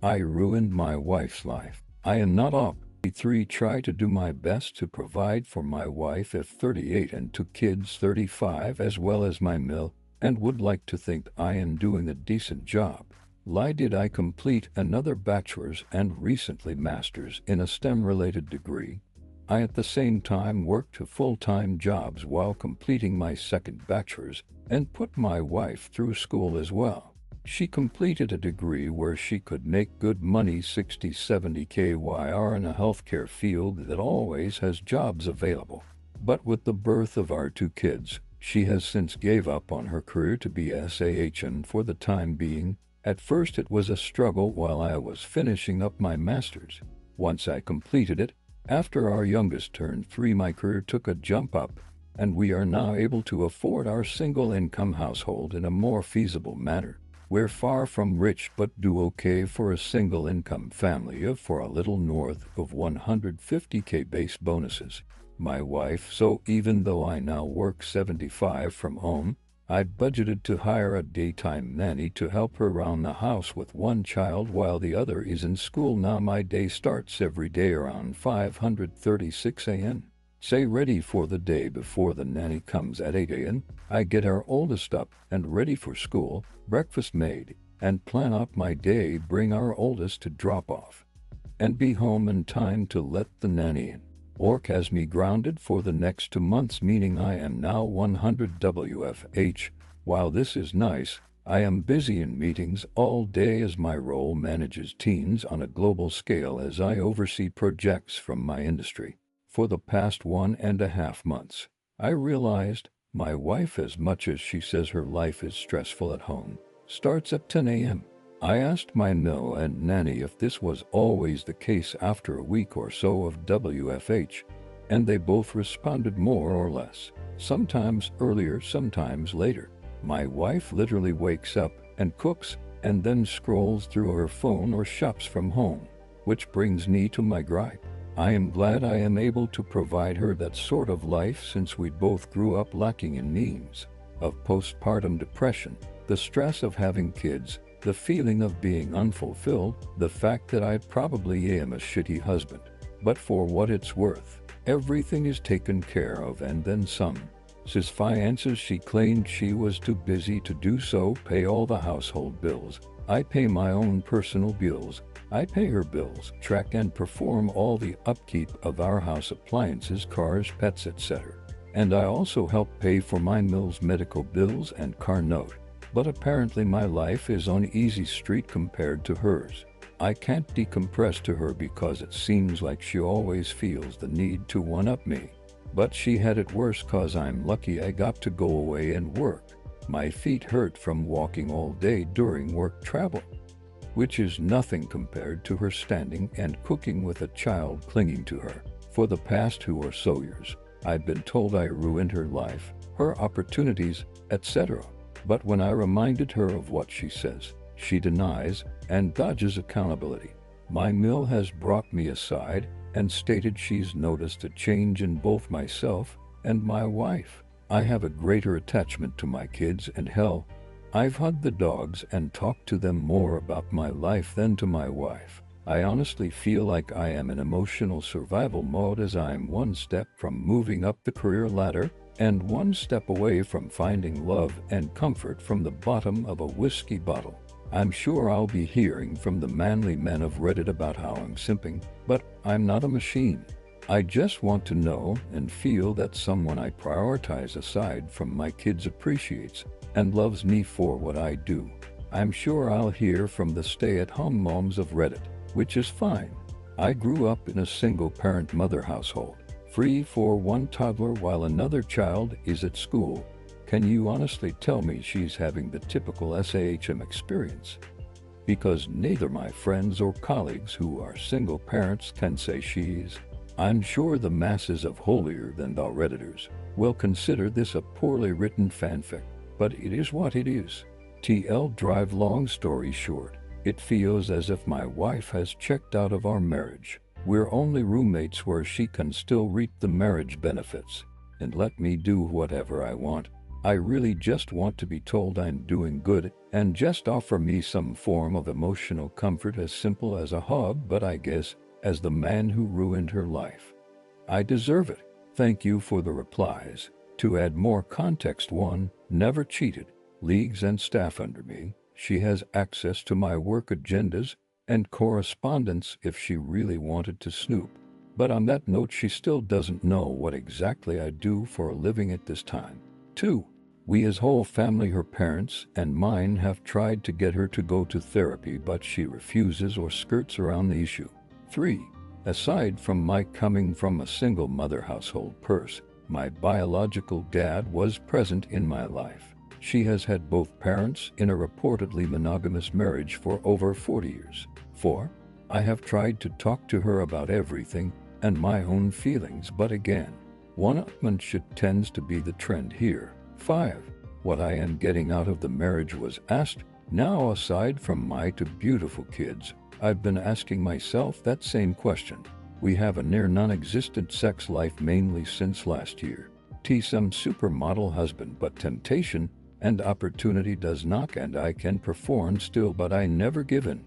I ruined my wife's life. I am not up. 3 Try to do my best to provide for my wife at 38 and 2 kids 35 as well as my mill, and would like to think I am doing a decent job. Lie did I complete another bachelor's and recently master's in a STEM-related degree. I at the same time worked 2 full-time jobs while completing my second bachelor's and put my wife through school as well. She completed a degree where she could make good money 60-70 kyr in a healthcare field that always has jobs available. But with the birth of our 2 kids, she has since gave up on her career to be SAHN for the time being. At first it was a struggle while I was finishing up my master's. Once I completed it, after our youngest turned 3, my career took a jump up, and we are now able to afford our single-income household in a more feasible manner. We're far from rich but do okay for a single-income family of for a little north of 150K base bonuses. My wife, so even though I now work 75 from home, I budgeted to hire a daytime nanny to help her around the house with 1 child while the other is in school. Now my day starts every day around 5:36 a.m. Say ready for the day before the nanny comes at 8 a.m. I get our oldest up and ready for school, breakfast made, and plan out my day, bring our oldest to drop off, and be home in time to let the nanny in. Work has me grounded for the next 2 months, meaning I am now 100 WFH. While this is nice, I am busy in meetings all day as my role manages teams on a global scale as I oversee projects from my industry. For the past 1.5 months, I realized my wife, as much as she says her life is stressful at home, starts at 10 a.m. I asked my mill and nanny if this was always the case after a week or so of WFH, and they both responded more or less. Sometimes earlier, sometimes later. My wife literally wakes up and cooks and then scrolls through her phone or shops from home, which brings me to my gripe. I am glad I am able to provide her that sort of life since we both grew up lacking in means of postpartum depression, the stress of having kids, the feeling of being unfulfilled, the fact that I probably am a shitty husband. But for what it's worth, everything is taken care of and then some. Sis finances, she claimed she was too busy to do so, pay all the household bills. I pay my own personal bills. I pay her bills, track and perform all the upkeep of our house appliances, cars, pets, etc. And I also help pay for my mill's medical bills and car note. But apparently my life is on easy street compared to hers. I can't decompress to her because it seems like she always feels the need to one-up me. But she had it worse cause I'm lucky I got to go away and work. My feet hurt from walking all day during work travel, which is nothing compared to her standing and cooking with a child clinging to her. For the past 2 or so years, I've been told I ruined her life, her opportunities, etc. But when I reminded her of what she says, she denies and dodges accountability. My mill has brought me aside and stated she's noticed a change in both myself and my wife. I have a greater attachment to my kids, and hell, I've hugged the dogs and talked to them more about my life than to my wife. I honestly feel like I am in emotional survival mode as I'm 1 step from moving up the career ladder and 1 step away from finding love and comfort from the bottom of a whiskey bottle. I'm sure I'll be hearing from the manly men of Reddit about how I'm simping, but I'm not a machine. I just want to know and feel that someone I prioritize aside from my kids appreciates and loves me for what I do. I'm sure I'll hear from the stay-at-home moms of Reddit, which is fine. I grew up in a single-parent mother household, free for 1 toddler while another child is at school. Can you honestly tell me she's having the typical SAHM experience? Because neither my friends or colleagues who are single parents can say she's. I'm sure the masses of holier-than-thou Redditors will consider this a poorly written fanfic, but it is what it is. TL drive. Long story short, it feels as if my wife has checked out of our marriage. We're only roommates where she can still reap the marriage benefits and let me do whatever I want. I really just want to be told I'm doing good and just offer me some form of emotional comfort, as simple as a hug, but I guess, as the man who ruined her life, I deserve it. Thank you for the replies. To add more context, 1, never cheated. Leagues and staff under me. She has access to my work agendas and correspondence if she really wanted to snoop. But on that note, she still doesn't know what exactly I do for a living at this time. 2, we as whole family, her parents and mine, have tried to get her to go to therapy, but she refuses or skirts around the issue. 3, aside from my coming from a single mother household, my biological dad was present in my life. She has had both parents in a reportedly monogamous marriage for over 40 years. 4, I have tried to talk to her about everything and my own feelings, but again, one-upmanship tends to be the trend here. 5, what I am getting out of the marriage was asked. Now, aside from my 2 beautiful kids, I've been asking myself that same question. We have a near non-existent sex life, mainly since last year. Some supermodel husband, but temptation and opportunity does knock, and I can perform still, but I never give in.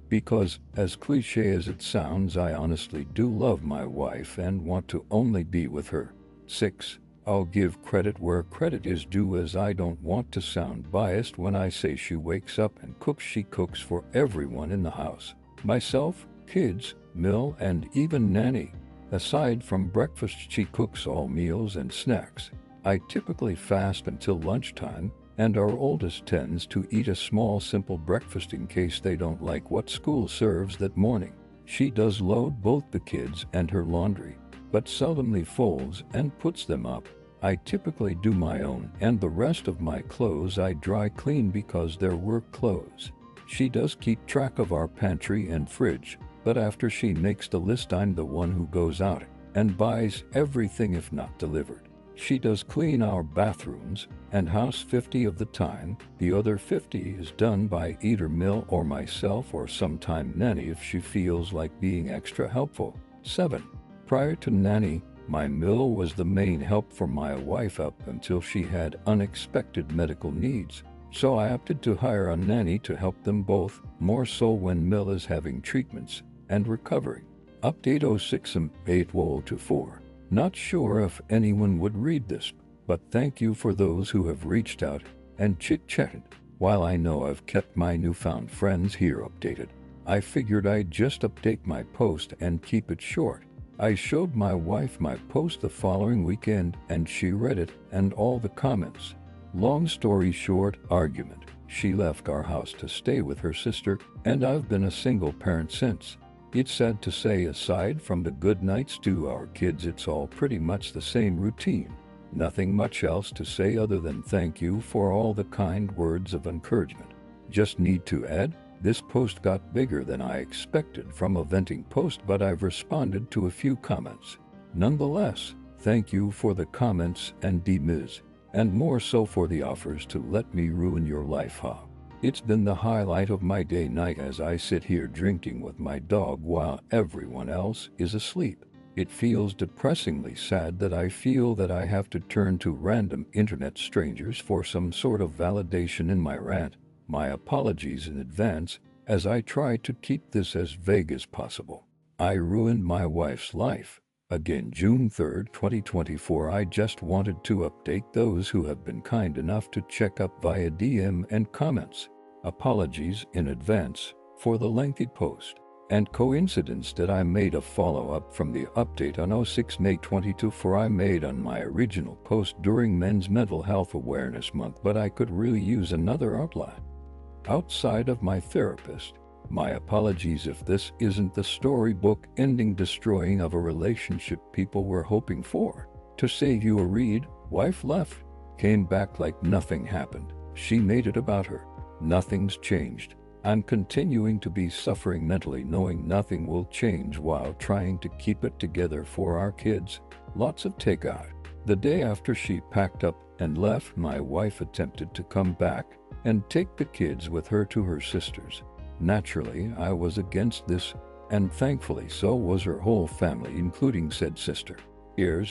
Because, as cliche as it sounds, I honestly do love my wife and want to only be with her. 6, I'll give credit where credit is due, as I don't want to sound biased when I say she wakes up and cooks. She cooks for everyone in the house. Myself, kids, Mill, and even Nanny. Aside from breakfast, she cooks all meals and snacks. I typically fast until lunchtime, and our oldest tends to eat a small simple breakfast in case they don't like what school serves that morning. She does load both the kids and her laundry, but seldomly folds and puts them up. I typically do my own, and the rest of my clothes I dry clean because they're work clothes. She does keep track of our pantry and fridge, but after she makes the list, I'm the one who goes out and buys everything if not delivered. She does clean our bathrooms and house 50 of the time. The other 50 is done by either Mill or myself, or sometime Nanny if she feels like being extra helpful. 7, prior to Nanny, my Mill was the main help for my wife up until she had unexpected medical needs. So I opted to hire a nanny to help them both, more so when Mill is having treatments and recovering. Update 06/8-4. Not sure if anyone would read this, but thank you for those who have reached out and chit-chatted. While I know I've kept my newfound friends here updated, I figured I'd just update my post and keep it short. I showed my wife my post the following weekend, and she read it and all the comments. Long story short, argument. She left our house to stay with her sister, and I've been a single parent since. It's sad to say, aside from the good nights to our kids, it's all pretty much the same routine. Nothing much else to say other than thank you for all the kind words of encouragement. Just need to add, this post got bigger than I expected from a venting post, but I've responded to a few comments. Nonetheless, thank you for the comments and DMs, and more so for the offers to let me ruin your life, huh? It's been the highlight of my day-night as I sit here drinking with my dog while everyone else is asleep. It feels depressingly sad that I feel that I have to turn to random internet strangers for some sort of validation in my rant. My apologies in advance, as I try to keep this as vague as possible. I ruined my wife's life. Again, June 3rd, 2024. I just wanted to update those who have been kind enough to check up via DM and comments. Apologies in advance for the lengthy post and coincidence that I made a follow-up from the update on 06/May for I made on my original post during Men's Mental Health Awareness Month, but I could really use another outlet outside of my therapist. My apologies if this isn't the storybook ending destroying of a relationship people were hoping for. To save you a read, wife left, came back like nothing happened. She made it about her. Nothing's changed. I'm continuing to be suffering mentally, knowing nothing will change while trying to keep it together for our kids. Lots of takeout. The day after she packed up and left, my wife attempted to come back and take the kids with her to her sister's. Naturally, I was against this, and thankfully so was her whole family, including said sister.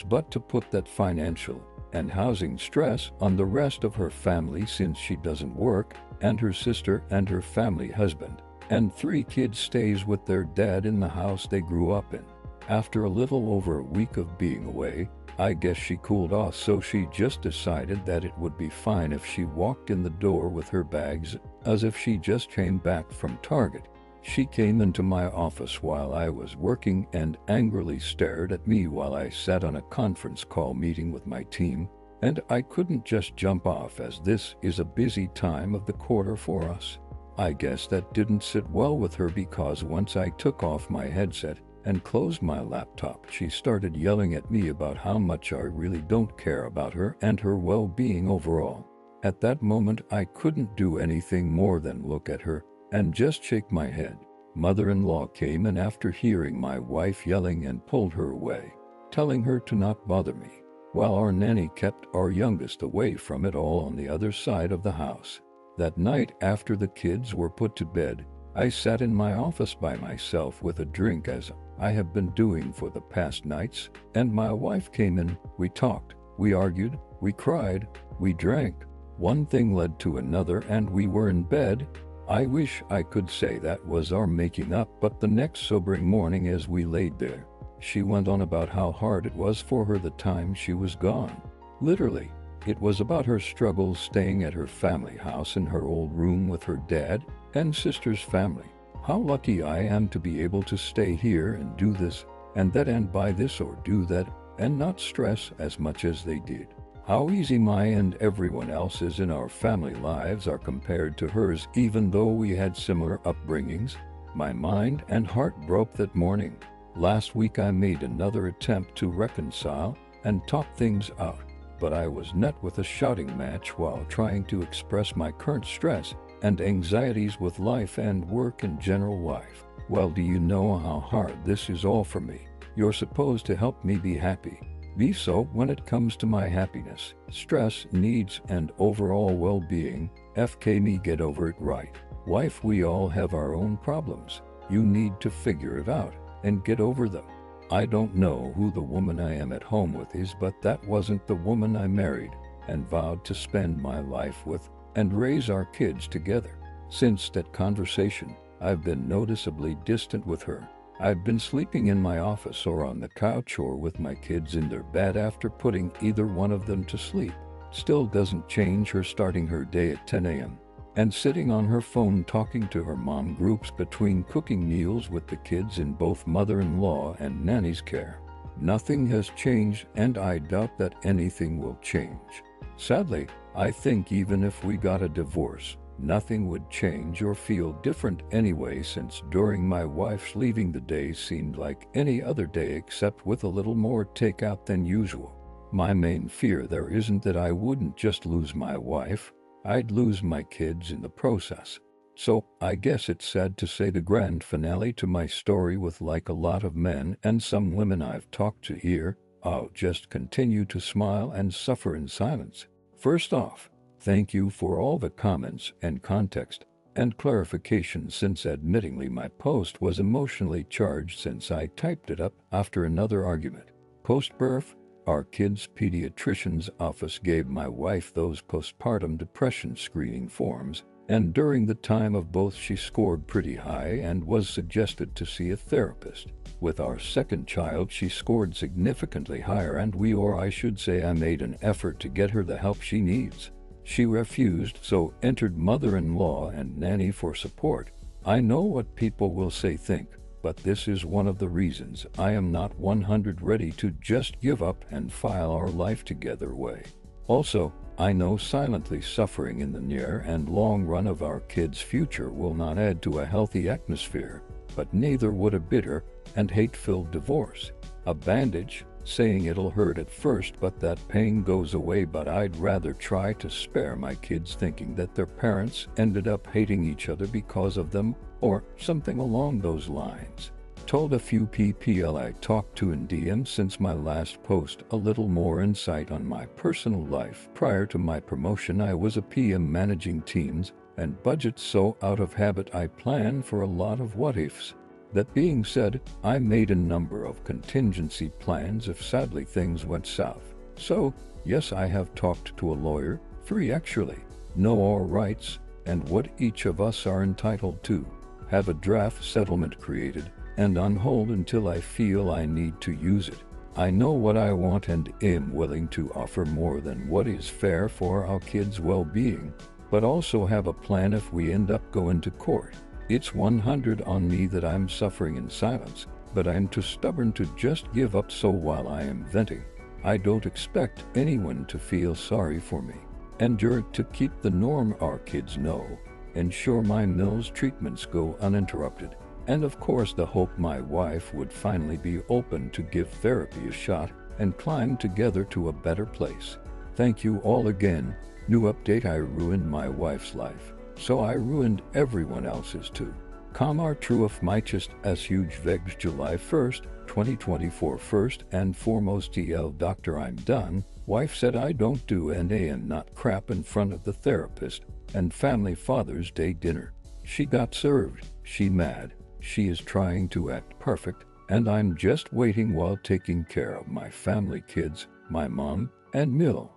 But to put that financial and housing stress on the rest of her family since she doesn't work, and her sister and her family husband and 3 kids stays with their dad in the house they grew up in. After a little over a week of being away, I guess she cooled off, so she just decided that it would be fine if she walked in the door with her bags as if she just came back from Target. She came into my office while I was working and angrily stared at me while I sat on a conference call meeting with my team, and I couldn't just jump off as this is a busy time of the quarter for us. I guess that didn't sit well with her because once I took off my headset and closed my laptop, she started yelling at me about how much I really don't care about her and her well-being overall. At that moment, I couldn't do anything more than look at her and just shake my head. Mother-in-law came in after hearing my wife yelling and pulled her away, telling her to not bother me, while our nanny kept our youngest away from it all on the other side of the house. That night, after the kids were put to bed, I sat in my office by myself with a drink, as I have been doing for the past nights, and my wife came in. We talked, we argued, we cried, we drank. One thing led to another and we were in bed. I wish I could say that was our making up, but the next sobering morning as we laid there, she went on about how hard it was for her the time she was gone. Literally, it was about her struggles staying at her family house in her old room with her dad and sister's family. How lucky I am to be able to stay here and do this and that and buy this or do that and not stress as much as they did. How easy my and everyone else's in our family lives are compared to hers, even though we had similar upbringings. My mind and heart broke that morning. Last week I made another attempt to reconcile and talk things out, but I was met with a shouting match while trying to express my current stress and anxieties with life and work in general life. Well, do you know how hard this is all for me? You're supposed to help me be happy. Be so when it comes to my happiness, stress, needs, and overall well-being. FK me, get over it, right? Wife, we all have our own problems. You need to figure it out and get over them. I don't know who the woman I am at home with is, but that wasn't the woman I married and vowed to spend my life with and raise our kids together. Since that conversation, I've been noticeably distant with her. I've been sleeping in my office or on the couch or with my kids in their bed after putting either one of them to sleep. Still doesn't change her starting her day at 10 a.m. and sitting on her phone talking to her mom groups between cooking meals with the kids in both mother-in-law and nanny's care. Nothing has changed, and I doubt that anything will change. Sadly, I think even if we got a divorce, nothing would change or feel different anyway, since during my wife's leaving the day seemed like any other day except with a little more takeout than usual. My main fear there isn't that I wouldn't just lose my wife, I'd lose my kids in the process. So, I guess it's sad to say the grand finale to my story with, like a lot of men and some women I've talked to here, I'll just continue to smile and suffer in silence. First off, thank you for all the comments and context and clarification, since admittingly my post was emotionally charged since I typed it up after another argument. Post-birth, our kids' pediatrician's office gave my wife those postpartum depression screening forms, and during the time of both she scored pretty high and was suggested to see a therapist. With our second child, she scored significantly higher, and I should say I made an effort to get her the help she needs. She refused, so entered mother-in-law and nanny for support. I know what people will think, but this is one of the reasons I am not 100% ready to just give up and file our life together way. Also, I know silently suffering in the near and long run of our kids' future will not add to a healthy atmosphere, but neither would a bitter and hate-filled divorce. A bandage, saying it'll hurt at first but that pain goes away, but I'd rather try to spare my kids thinking that their parents ended up hating each other because of them, or something along those lines. Told a few people I talked to in DM since my last post a little more insight on my personal life. Prior to my promotion, I was a PM managing teams and budgets, so out of habit I plan for a lot of what-ifs. That being said, I made a number of contingency plans if sadly things went south. So, yes, I have talked to a lawyer, 3 actually, know our rights and what each of us are entitled to, have a draft settlement created, and on hold until I feel I need to use it. I know what I want and am willing to offer more than what is fair for our kids' well-being, but also have a plan if we end up going to court. It's 100 on me that I'm suffering in silence, but I'm too stubborn to just give up. So while I am venting, I don't expect anyone to feel sorry for me. Endure to keep the norm our kids know, ensure my Mills treatments go uninterrupted, and of course the hope my wife would finally be open to give therapy a shot and climb together to a better place. Thank you all again. New update: I ruined my wife's life, so I ruined everyone else's too. Our true of my chest as huge vegs July 1st, 2024. First and foremost, doctor, I'm done. Wife said I don't do NA and not crap in front of the therapist and family Father's Day dinner. She got served. She mad. She is trying to act perfect, and I'm just waiting while taking care of my family kids, my mom, and Mill.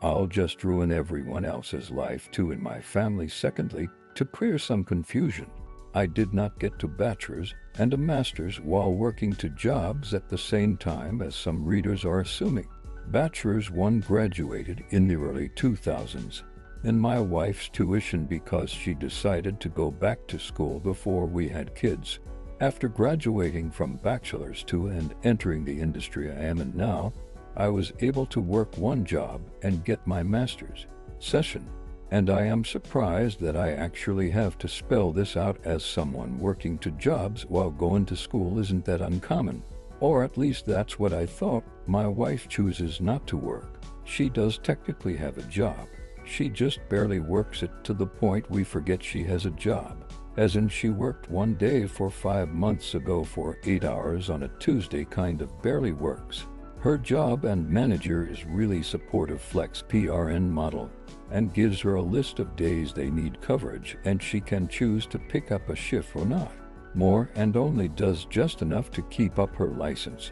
I'll just ruin everyone else's life too in my family. Secondly, to clear some confusion, I did not get to bachelor's and a master's while working 2 jobs at the same time, as some readers are assuming. Bachelor's 1 graduated in the early 2000s, and my wife's tuition because she decided to go back to school before we had kids. After graduating from bachelor's 2 and entering the industry I am in now, I was able to work 1 job and get my master's session. And I am surprised that I actually have to spell this out, as someone working 2 jobs while going to school isn't that uncommon. Or at least that's what I thought. My wife chooses not to work. She does technically have a job. She just barely works it, to the point we forget she has a job. As in, she worked 1 day for 5 months ago for 8 hours on a Tuesday, kind of barely works. Her job and manager is really supportive, flex PRN model, and gives her a list of days they need coverage, and she can choose to pick up a shift or not. More, and only does just enough to keep up her license.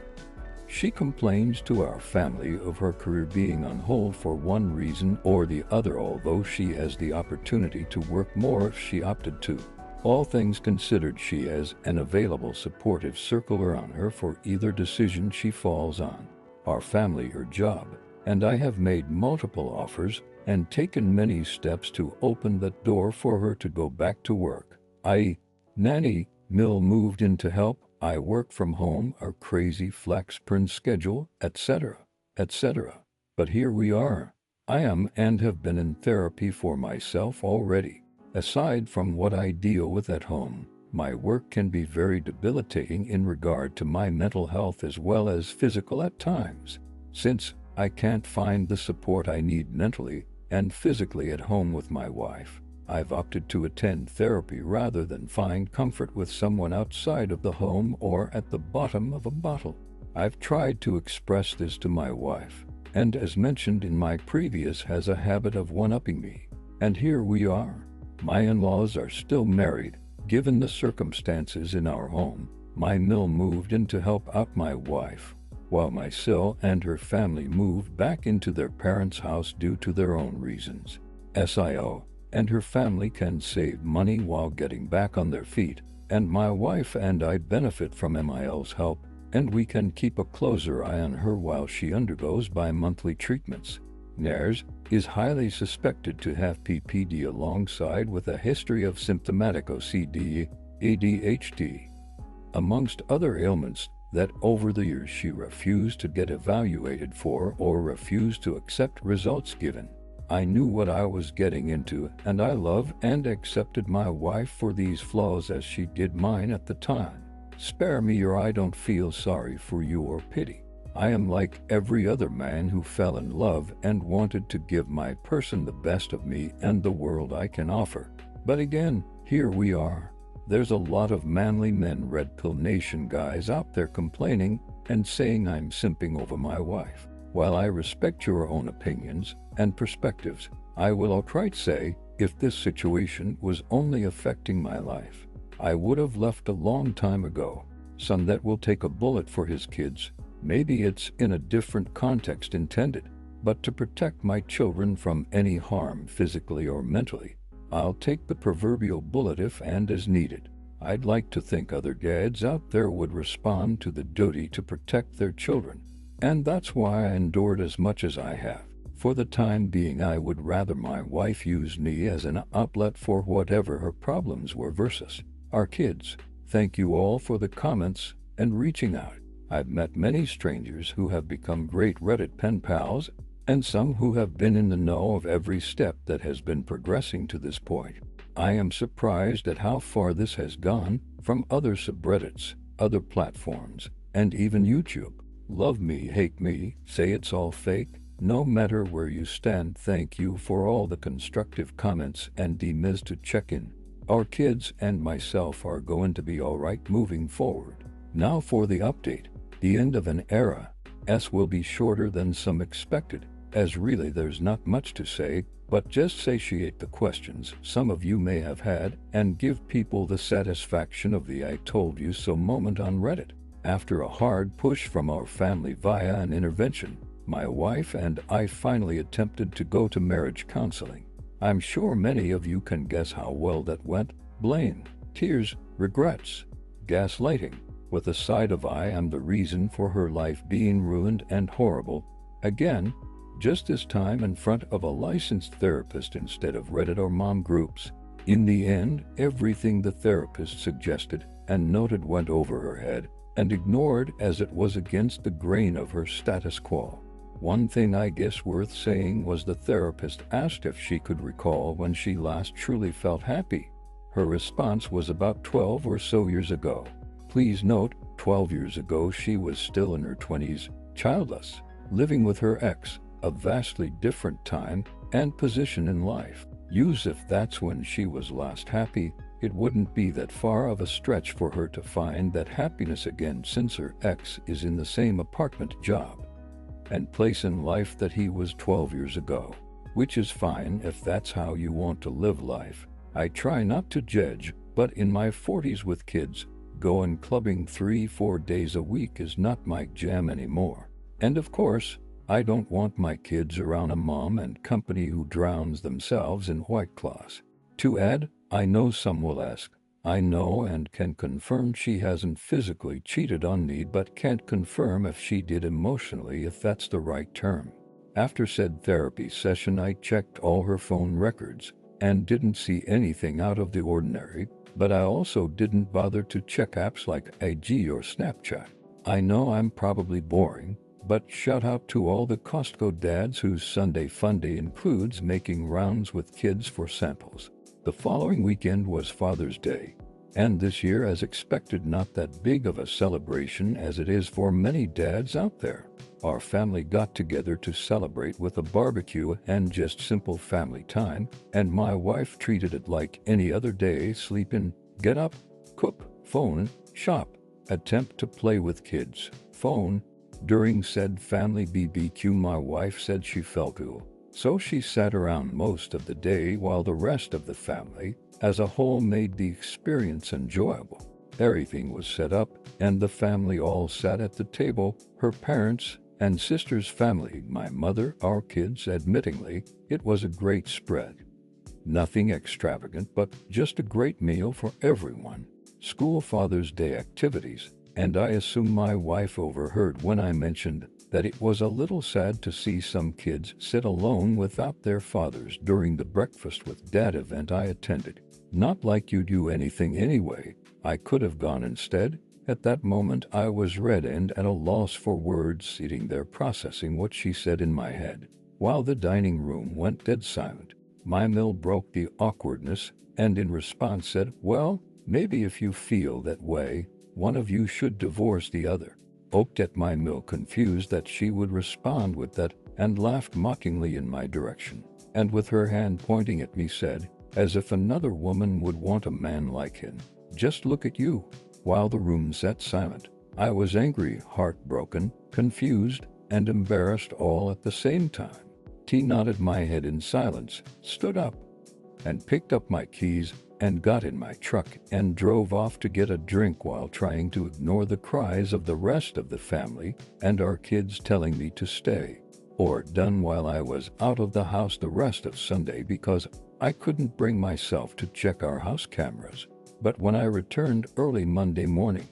She complains to our family of her career being on hold for one reason or the other, although she has the opportunity to work more if she opted to. All things considered, she has an available supportive circle around her for either decision she falls on, our family or job, and I have made multiple offers and taken many steps to open that door for her to go back to work, i.e., nanny. Mill moved in to help. I work from home, our crazy flex print schedule, etc., etc. But here we are. I am and have been in therapy for myself already. Aside from what I deal with at home, my work can be very debilitating in regard to my mental health as well as physical at times. Since I can't find the support I need mentally and physically at home with my wife, I've opted to attend therapy rather than find comfort with someone outside of the home or at the bottom of a bottle. I've tried to express this to my wife, and as mentioned in my previous, has a habit of one-upping me. And here we are. My in-laws are still married. Given the circumstances in our home, my Mill moved in to help out my wife, while my Sil and her family moved back into their parents' house due to their own reasons. SIO and her family can save money while getting back on their feet, and my wife and I benefit from MIL's help, and we can keep a closer eye on her while she undergoes bi-monthly treatments. Nares is highly suspected to have PPD alongside with a history of symptomatic OCD, ADHD, amongst other ailments that over the years she refused to get evaluated for or refused to accept results given. I knew what I was getting into, and I love and accepted my wife for these flaws as she did mine at the time. Spare me, or I don't feel sorry for you or pity. I am like every other man who fell in love and wanted to give my person the best of me and the world I can offer. But again, here we are. There's a lot of manly men, Red Pill Nation guys out there complaining and saying I'm simping over my wife. While I respect your own opinions and perspectives, I will outright say, if this situation was only affecting my life, I would have left a long time ago. Son that will take a bullet for his kids, Maybe it's in a different context intended, but to protect my children from any harm physically or mentally, I'll take the proverbial bullet if and as needed. I'd like to think other dads out there would respond to the duty to protect their children, and that's why I endured as much as I have. For the time being, I would rather my wife use me as an outlet for whatever her problems were versus our kids. Thank you all for the comments and reaching out. I've met many strangers who have become great Reddit pen pals, and some who have been in the know of every step that has been progressing to this point. I am surprised at how far this has gone, from other subreddits, other platforms, and even YouTube. Love me, hate me, say it's all fake. No matter where you stand, thank you for all the constructive comments and DMs to check in. Our kids and myself are going to be alright moving forward. Now for the update. The end of an era. S will be shorter than some expected, as really there's not much to say, but just satiate the questions some of you may have had and give people the satisfaction of the I told you so moment on Reddit. After a hard push from our family via an intervention, my wife and I finally attempted to go to marriage counseling. I'm sure many of you can guess how well that went. Blame, tears, regrets, gaslighting, with a side of I am the reason for her life being ruined and horrible. Again, just this time in front of a licensed therapist instead of Reddit or mom groups. In the end, everything the therapist suggested and noted went over her head and ignored as it was against the grain of her status quo. One thing I guess worth saying was the therapist asked if she could recall when she last truly felt happy. Her response was about 12 or so years ago. Please note, 12 years ago she was still in her 20s, childless, living with her ex, a vastly different time and position in life. Use if that's when she was last happy. It wouldn't be that far of a stretch for her to find that happiness again since her ex is in the same apartment, job, and place in life that he was 12 years ago, which is fine if that's how you want to live life. I try not to judge, but in my 40s with kids, going clubbing 3-4 days a week is not my jam anymore. And of course, I don't want my kids around a mom and company who drowns themselves in White Claws. To add, I know some will ask, I know and can confirm she hasn't physically cheated on me but can't confirm if she did emotionally, if that's the right term. After said therapy session, I checked all her phone records and didn't see anything out of the ordinary, but I also didn't bother to check apps like IG or Snapchat. I know I'm probably boring, but shout out to all the Costco dads whose Sunday funday includes making rounds with kids for samples. The following weekend was Father's Day, and this year, as expected, not that big of a celebration as it is for many dads out there. Our family got together to celebrate with a barbecue and just simple family time, and my wife treated it like any other day: sleep in, get up, cook, phone, shop, attempt to play with kids, phone. During said family BBQ, my wife said she felt ill, so she sat around most of the day while the rest of the family as a whole made the experience enjoyable. Everything was set up and the family all sat at the table, her parents and sister's family, my mother, our kids. Admittingly, it was a great spread. Nothing extravagant, but just a great meal for everyone. School Father's Day activities, and I assume my wife overheard when I mentioned that it was a little sad to see some kids sit alone without their fathers during the breakfast with dad event I attended. Not like you do anything anyway. I could have gone instead. At that moment I was red and at a loss for words, sitting there processing what she said in my head, while the dining room went dead silent. My mill broke the awkwardness and in response said, well, maybe if you feel that way, one of you should divorce the other. Poked at my mill, confused that she would respond with that, and laughed mockingly in my direction, and with her hand pointing at me said, as if another woman would want a man like him, just look at you. While the room sat silent, I was angry, heartbroken, confused, and embarrassed all at the same time. T nodded my head in silence, stood up, and picked up my keys, and got in my truck and drove off to get a drink while trying to ignore the cries of the rest of the family and our kids telling me to stay or done while I was out of the house the rest of Sunday because I couldn't bring myself to check our house cameras. But when I returned early Monday morning,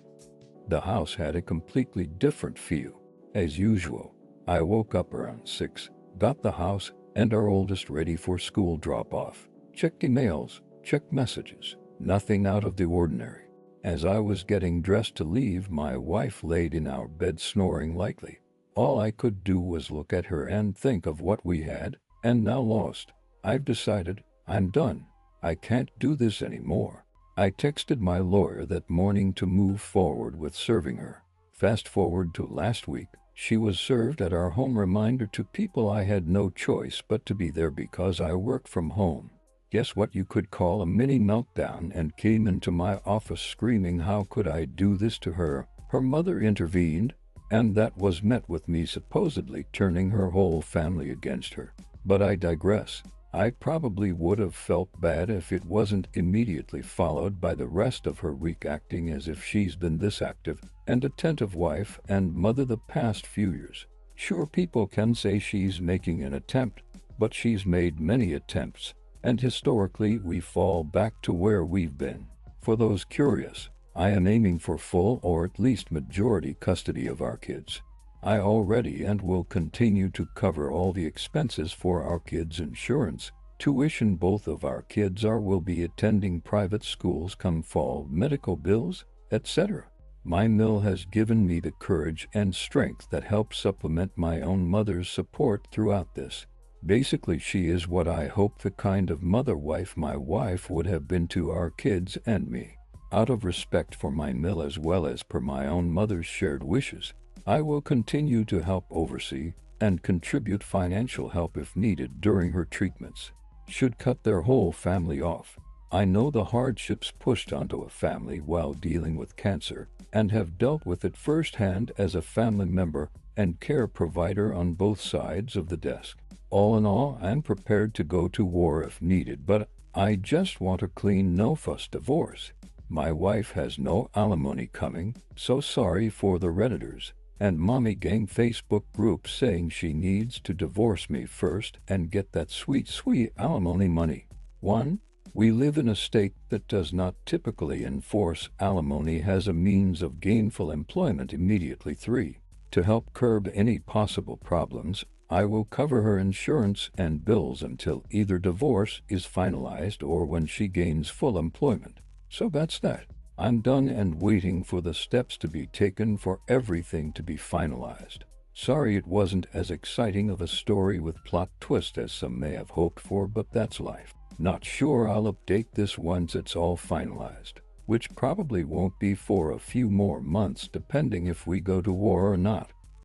the house had a completely different feel. As usual, I woke up around 6, got the house and our oldest ready for school drop-off, checked emails, checked messages, nothing out of the ordinary. As I was getting dressed to leave, my wife laid in our bed snoring lightly. All I could do was look at her and think of what we had and now lost. I've decided I'm done. I can't do this anymore. I texted my lawyer that morning to move forward with serving her. Fast forward to last week, she was served at our home. Reminder to people I had no choice but to be there because I work from home. Guess what you could call a mini meltdown, and came into my office screaming how could I do this to her. Her mother intervened, and that was met with me supposedly turning her whole family against her. But I digress. I probably would have felt bad if it wasn't immediately followed by the rest of her week acting as if she's been this active and attentive wife and mother the past few years. Sure, people can say she's making an attempt, but she's made many attempts, and historically we fall back to where we've been. For those curious, I am aiming for full or at least majority custody of our kids. I already and will continue to cover all the expenses for our kids' insurance, tuition. Both of our kids will be attending private schools come fall, medical bills, etc. My mill has given me the courage and strength that helps supplement my own mother's support throughout this. Basically, she is what I hope the kind of mother-wife my wife would have been to our kids and me. Out of respect for my mill as well as per my own mother's shared wishes, I will continue to help oversee and contribute financial help if needed during her treatments. Should cut their whole family off. I know the hardships pushed onto a family while dealing with cancer and have dealt with it firsthand as a family member and care provider on both sides of the desk. All in all, I'm prepared to go to war if needed, but I just want a clean, no-fuss divorce. My wife has no alimony coming, so sorry for the Redditors and Mommy Gang Facebook group saying she needs to divorce me first and get that sweet, sweet alimony money. 1. We live in a state that does not typically enforce alimony as a means of gainful employment immediately. 3. To help curb any possible problems, I will cover her insurance and bills until either divorce is finalized or when she gains full employment. So that's that. I'm done and waiting for the steps to be taken for everything to be finalized. Sorry it wasn't as exciting of a story with plot twist as some may have hoped for, but that's life. Not sure I'll update this once it's all finalized, which probably won't be for a few more months depending if we go to war or not.